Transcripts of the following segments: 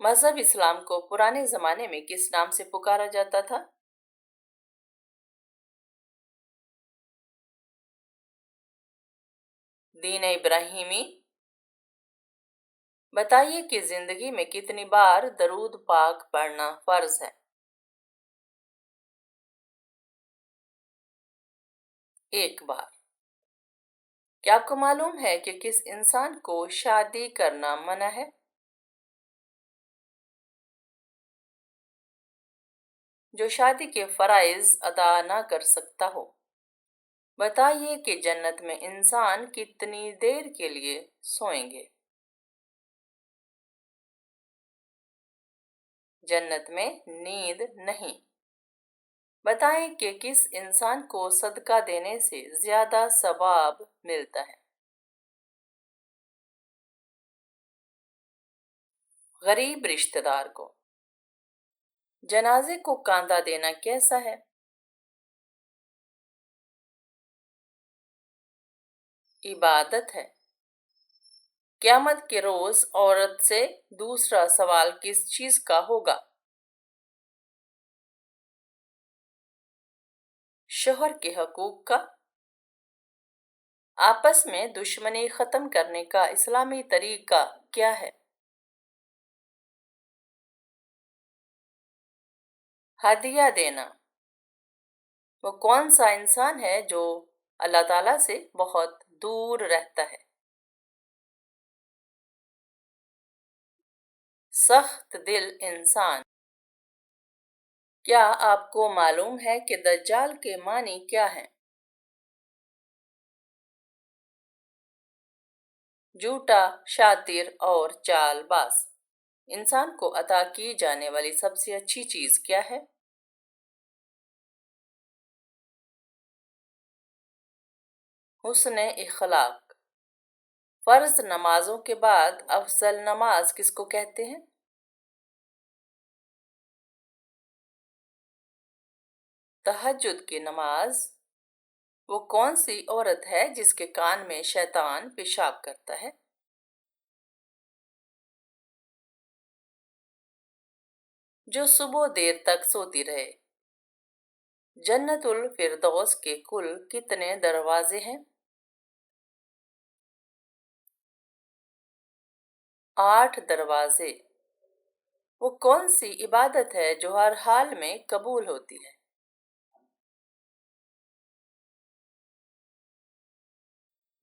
मजहब इस्लाम को पुराने जमाने में किस नाम से पुकारा जाता था? दीन इब्राहिमी। बताइए कि जिंदगी में कितनी बार दरूद पाक पढ़ना फर्ज है? एक बार। क्या आपको मालूम है कि किस इंसान को शादी करना मना है? जो शादी के फराइज अदा ना कर सकता हो। बताइए कि जन्नत में इंसान कितनी देर के लिए सोएंगे? जन्नत में नींद नहीं। बताएं कि किस इंसान को सदका देने से ज्यादा सवाब मिलता है? गरीब रिश्तेदार को। जनाजे को कांधा देना कैसा है? इबादत है। क़यामत के रोज औरत से दूसरा सवाल किस चीज का होगा? शोहर के हकूक का। आपस में दुश्मनी खत्म करने का इस्लामी तरीका क्या है? हदिया देना। वो कौन सा इंसान है जो अल्लाह ताला से बहुत दूर रहता है? सख्त दिल इंसान। क्या आपको मालूम है कि दज्जाल के मानी क्या है? झूठा, शातिर और चालबाज। इंसान को अता की जाने वाली सबसे अच्छी चीज क्या है? हुस्न इखलाक। फर्ज नमाजों के बाद अफजल नमाज किसको कहते हैं? तहज्जुद की नमाज। वो कौन सी औरत है जिसके कान में शैतान पेशाब करता है? जो सुबह देर तक सोती रहे। जन्नतुल फिरदौस के कुल कितने दरवाजे हैं? 8 दरवाजे। वो कौन सी इबादत है जो हर हाल में कबूल होती है?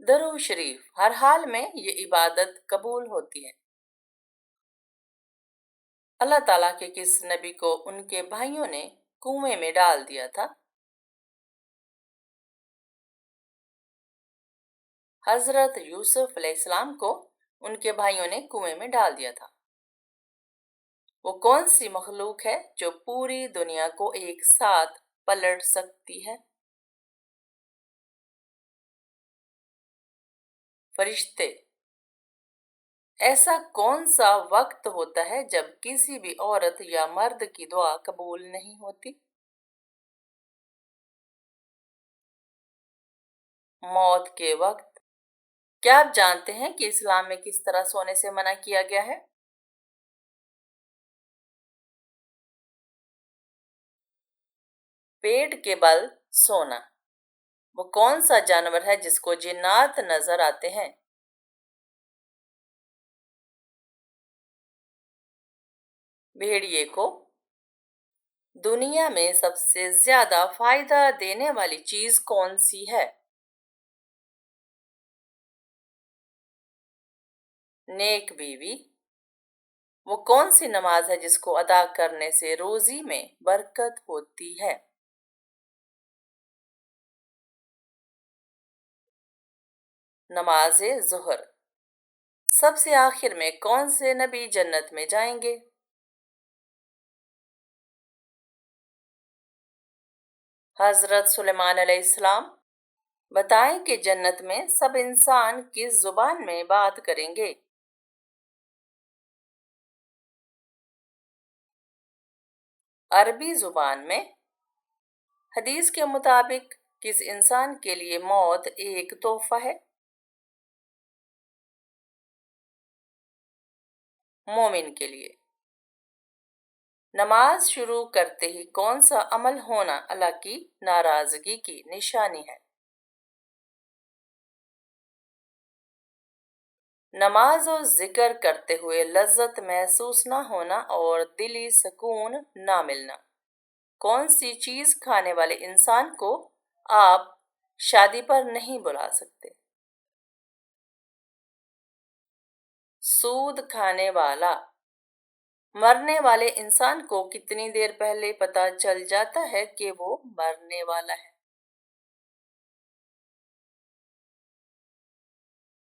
दरूद शरीफ। हर हाल में ये इबादत कबूल होती है। अल्लाह ताला के किस नबी को उनके भाइयों ने कुएं में डाल दिया था? हजरत यूसुफ अलैहिस्सलाम को उनके भाइयों ने कुएं में डाल दिया था। वो कौन सी मखलूक है जो पूरी दुनिया को एक साथ पलट सकती है? फरिश्ते। ऐसा कौन सा वक्त होता है जब किसी भी औरत या मर्द की दुआ कबूल नहीं होती? मौत के वक्त। क्या आप जानते हैं कि इस्लाम में किस तरह सोने से मना किया गया है? पेट के बल सोना। वो कौन सा जानवर है जिसको जिन्नात नजर आते हैं? भेड़िए को। दुनिया में सबसे ज्यादा फायदा देने वाली चीज कौन सी है? नेक बीवी। वो कौन सी नमाज है जिसको अदा करने से रोजी में बरकत होती है? नमाज ज़ुहर। सबसे आखिर में कौन से नबी जन्नत में जाएंगे? हजरत सुलेमान अलैहिस्सलाम। बताएं कि जन्नत में सब इंसान किस जुबान में बात करेंगे? अरबी जुबान में। हदीस के मुताबिक किस इंसान के लिए मौत एक तोहफा है? मोमिन के लिए। नमाज शुरू करते ही कौन सा अमल होना अल्लाह की नाराजगी की निशानी है? नमाज और जिक्र करते हुए लज्जत महसूस ना होना और दिली सुकून ना मिलना। कौन सी चीज खाने वाले इंसान को आप शादी पर नहीं बुला सकते? सूद खाने वाला। मरने वाले इंसान को कितनी देर पहले पता चल जाता है कि वो मरने वाला है?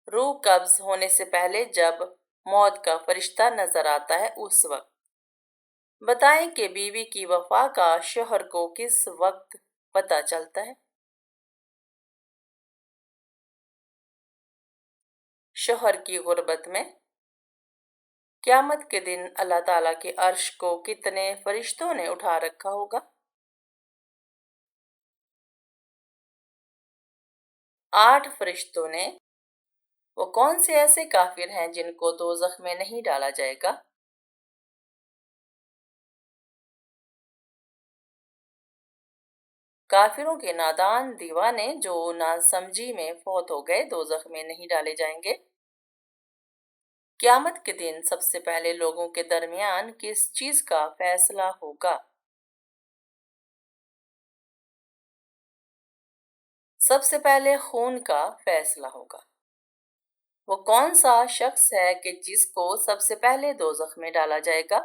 रूह कब्ज होने से पहले जब मौत का फरिश्ता नजर आता है उस वक्त। बताएं कि बीवी की वफा का शोहर को किस वक्त पता चलता है? शोहर की गुर्बत में। क़यामत के दिन अल्लाह ताला के अर्श को कितने फरिश्तों ने उठा रखा होगा? 8 फरिश्तों ने। वो कौन से ऐसे काफिर हैं जिनको दोज़ख में नहीं डाला जाएगा? काफिरों के नादान दीवाने जो नासमझी में फौत हो गए दोज़ख में नहीं डाले जाएंगे। क़यामत के दिन सबसे पहले लोगों के दरमियान किस चीज का फैसला होगा? सबसे पहले खून का फैसला होगा। वो कौन सा शख्स है कि जिसको सबसे पहले दोज़ख में डाला जाएगा?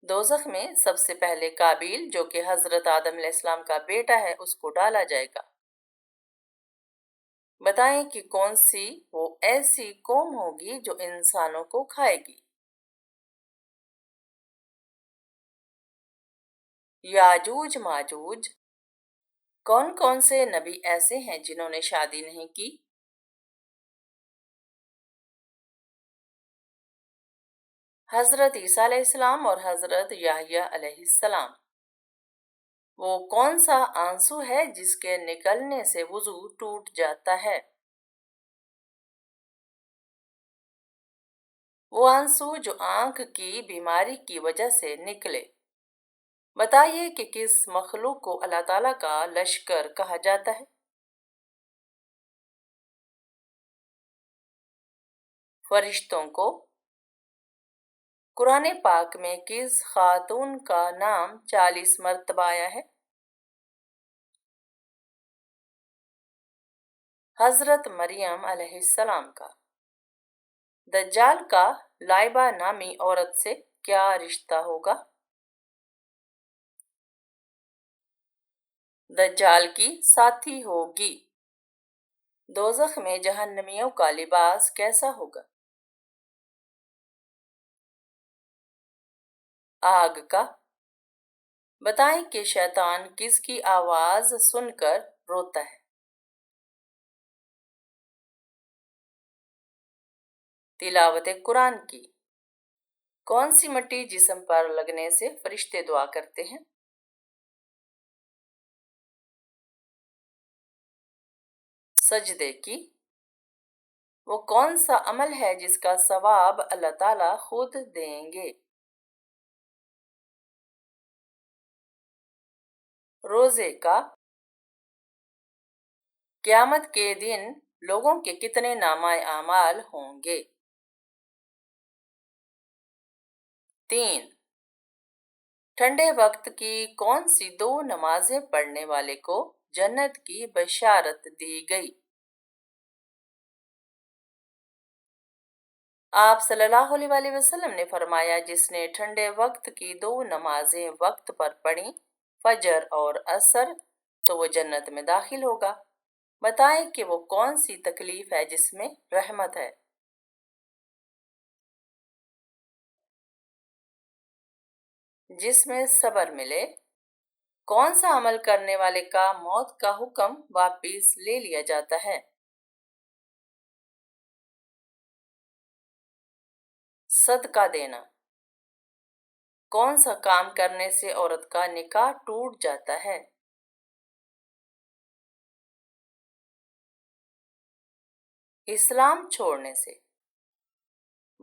दोज़ख में सबसे पहले काबिल जो कि हजरत आदम अलैहिस्सलाम का बेटा है उसको डाला जाएगा। बताएं कि कौन सी वो ऐसी कौम होगी जो इंसानों को खाएगी? याजूज माजूज। कौन कौन से नबी ऐसे हैं जिन्होंने शादी नहीं की? हजरत ईसा अलैहिस्सलाम और हजरत याह्या अलैहिस्सलाम। वो कौन सा आंसू है जिसके निकलने से वुजू टूट जाता है? वो आंसू जो आंख की बीमारी की वजह से निकले। बताइए कि किस मखलूक को अल्लाह ताला का लश्कर कहा जाता है? फरिश्तों को। कुरान पाक में किस खातून का नाम 40 मरतबा आया है? हजरत मरियम अलैहिस्सलाम का। दज्जाल का लाइबा नामी औरत से क्या रिश्ता होगा? दज्जाल की साथी होगी। दोज़ख में जहन्नमियों का लिबास कैसा होगा? आग का। बताएं कि शैतान किसकी आवाज सुनकर रोता है? तिलावत कुरान की। कौन सी मिट्टी जिस्म पर लगने से फरिश्ते दुआ करते हैं? सजदे की। वो कौन सा अमल है जिसका सवाब अल्लाह ताला खुद देंगे? रोजे का। क़यामत के दिन लोगों के कितने नामाए आमाल होंगे? 3। ठंडे वक्त की कौन सी 2 नमाजें पढ़ने वाले को जन्नत की बशारत दी गई? आप सल्लल्लाहु अलैहि वसल्लम ने फरमाया जिसने ठंडे वक्त की 2 नमाजें वक्त पर पढ़ी, फजर और असर, तो वो जन्नत में दाखिल होगा। बताएं कि वो कौन सी तकलीफ है जिसमें रहमत है? जिसमें सब्र मिले। कौन सा अमल करने वाले का मौत का हुक्म वापिस ले लिया जाता है? सदका देना। कौन सा काम करने से औरत का निकाह टूट जाता है? इस्लाम छोड़ने से।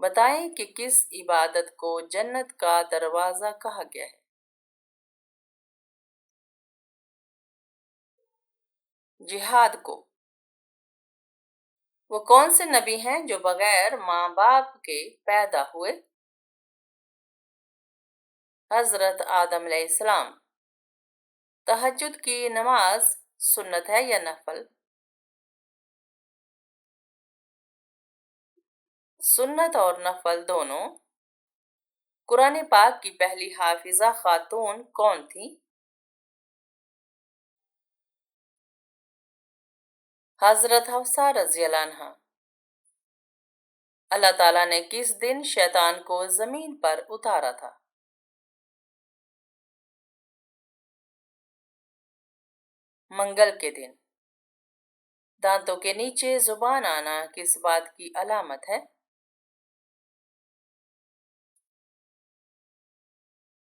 بتائیں کہ کس عبادت کو جنت کا دروازہ کہا گیا ہے؟ جہاد کو۔ وہ کون سے نبی ہیں جو بغیر ماں باپ کے پیدا ہوئے؟ حضرت آدم علیہ السلام۔ تہجد کی نماز سنت ہے یا نفل؟ سنت اور نفل دونوں۔ قرآن پاک کی پہلی حافظہ خاتون کون تھی؟ حضرت حفصہ رضی اللہ عنہا۔ اللہ تعالیٰ نے کس دن شیطان کو زمین پر اتارا تھا؟ منگل کے دن۔ دانتوں کے نیچے زبان آنا کس بات کی علامت ہے؟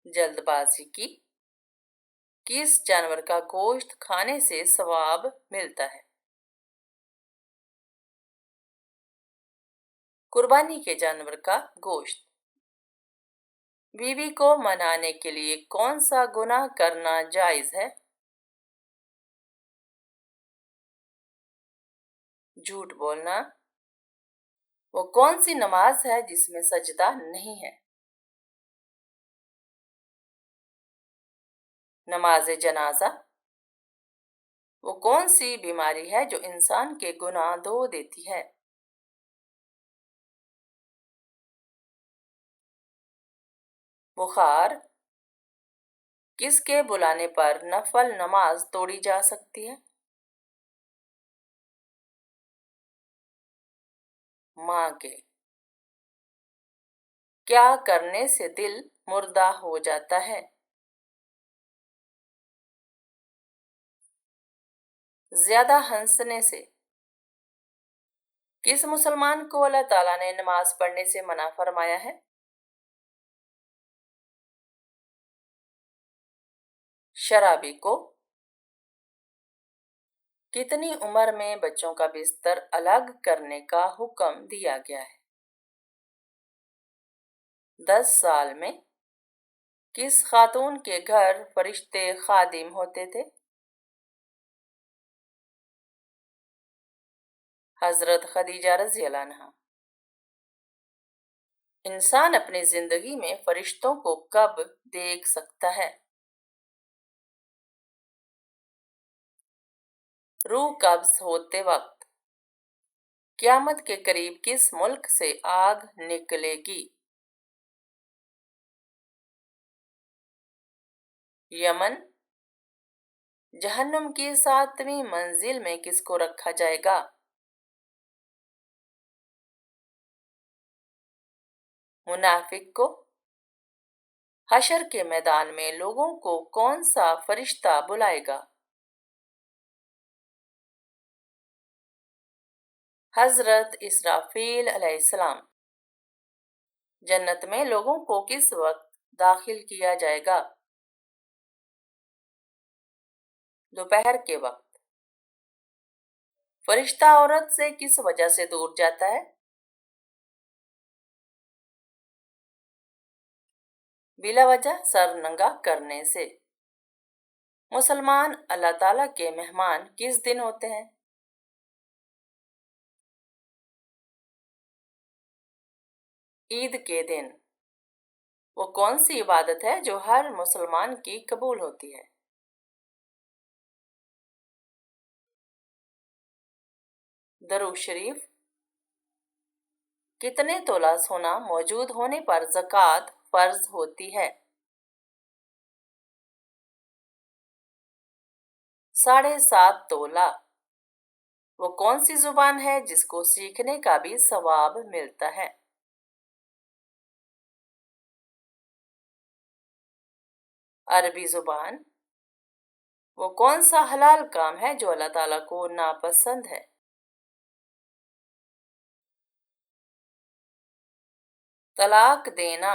جلد بازی کی۔ کس جانور کا گوشت کھانے سے ثواب ملتا ہے؟ قربانی کے جانور کا گوشت۔ بیوی کو منانے کے لیے کون سا گناہ کرنا جائز ہے؟ جھوٹ بولنا۔ وہ کون سی نماز ہے جس میں سجدہ نہیں ہے؟ نماز جنازہ۔ وہ کون سی بیماری ہے جو انسان کے گناہ دھو دیتی ہے؟ بخار۔ کس کے بلانے پر نفل نماز توڑی جا سکتی ہے؟ ماں کے۔ کیا کرنے سے دل مردہ ہو جاتا ہے؟ زیادہ ہنسنے سے۔ کس مسلمان کو اللہ تعالیٰ نے نماز پڑھنے سے منع فرمایا ہے؟ شرابی کو۔ کتنی عمر میں بچوں کا بستر الگ کرنے کا حکم دیا گیا ہے؟ 10 سال میں۔ کس خاتون کے گھر فرشتے خادم ہوتے تھے؟ حضرت خدیجہ رضی اللہ عنہا۔ انسان اپنی زندگی میں فرشتوں کو کب دیکھ سکتا ہے؟ روح قبض ہوتے وقت۔ قیامت کے قریب کس ملک سے آگ نکلے گی؟ یمن۔ جہنم کی 7ویں منزل میں کس کو رکھا جائے گا؟ منافق کو۔ حشر کے میدان میں لوگوں کو کون سا فرشتہ بلائے گا؟ حضرت اسرافیل علیہ السلام۔ جنت میں لوگوں کو کس وقت داخل کیا جائے گا؟ دوپہر کے وقت۔ فرشتہ عورت سے کس وجہ سے دور جاتا ہے؟ بلا وجہ سر ننگا کرنے سے۔ مسلمان اللہ تعالیٰ کے مہمان کس دن ہوتے ہیں؟ عید کے دن۔ وہ کون سی عبادت ہے جو ہر مسلمان کی قبول ہوتی ہے؟ درود شریف۔ کتنے تولہ سونا موجود ہونے پر زکوٰۃ فرض ہوتی ہے؟ 7.5 تولہ۔ وہ کون سی زبان ہے جس کو سیکھنے کا بھی ثواب ملتا ہے؟ عربی زبان۔ وہ کون سا حلال کام ہے جو اللہ تعالیٰ کو ناپسند ہے؟ طلاق دینا۔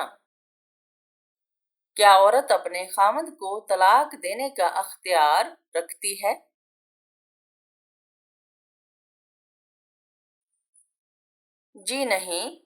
کیا عورت اپنے خاوند کو طلاق دینے کا اختیار رکھتی ہے؟ جی نہیں،